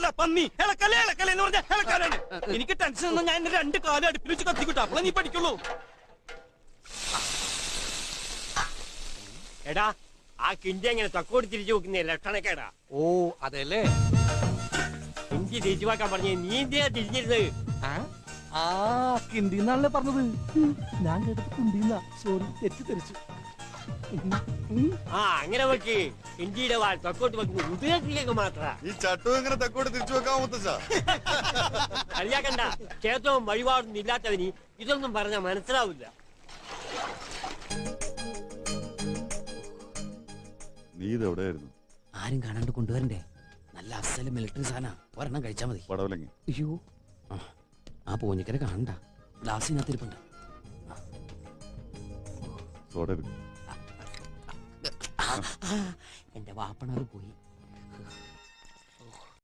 അല്ല പന്നി ഇളക്കല്ലേ ഇളക്കല്ലേ എന്ന് പറഞ്ഞ ഇളക്കാനാണ്. എനിക്ക് ടെൻഷൻ ഒന്നും ഞാൻ 2 കാലം അടുപ്പിൽ വെച്ച് കത്തിക്കിട്ടു. അപ്പോഴേ നീ പഠിക്കുള്ളൂ. എടാ ആ കിണ്ടി എങ്ങനെ തക്കോടി തിരിച്ചു നോക്കുന്നേ ലക്ഷണക്കേടാ. ഓ അതല്ലേ കിണ്ടി തിരിച്ചു വെക്കാൻ പറഞ്ഞ നീ എന്തിനാ തിരിഞ്ഞിരുന്നത്? ആ കിണ്ടിന്നാണല്ലേ പറഞ്ഞത്. ഞാൻ കേട്ടത് കുണ്ടിന്നാ. സോറി തെറ്റിദ്ധരിച്ചു. ആ അങ്ങനെ വെക്ക്. കിണ്ടിയുടെ വാൾ തക്കോട്ട് വെക്കുന്നത് ഉദയത്തിലേക്ക് മാത്ര. ഈ ചട്ടു എങ്ങനെ തക്കോട്ട് തിരിച്ചു വെക്കാൻ മുത്തച്ഛ? കളിയാക്കണ്ട. ക്ഷേത്രവും വഴിപാടൊന്നും ഇല്ലാത്തവന് ഇതൊന്നും പറഞ്ഞാൽ മനസ്സിലാവില്ല. നീ ഇതെവിടെയായിരുന്നു? ആരും കാണാണ്ട് കൊണ്ടുവരണ്ടേ? നല്ല അസല് മിലിറ്ററി സാധന. ഒരെണ്ണം കഴിച്ചാ മതി. പടവലങ്ങി. അയ്യോ ആ പൂഞ്ഞിക്കര കാണണ്ട. ഗ്ലാസിനകത്തിരിപ്പുണ്ട്. സോഡ എടുക്കും. എന്റെ വാപ്പണത് പോയി.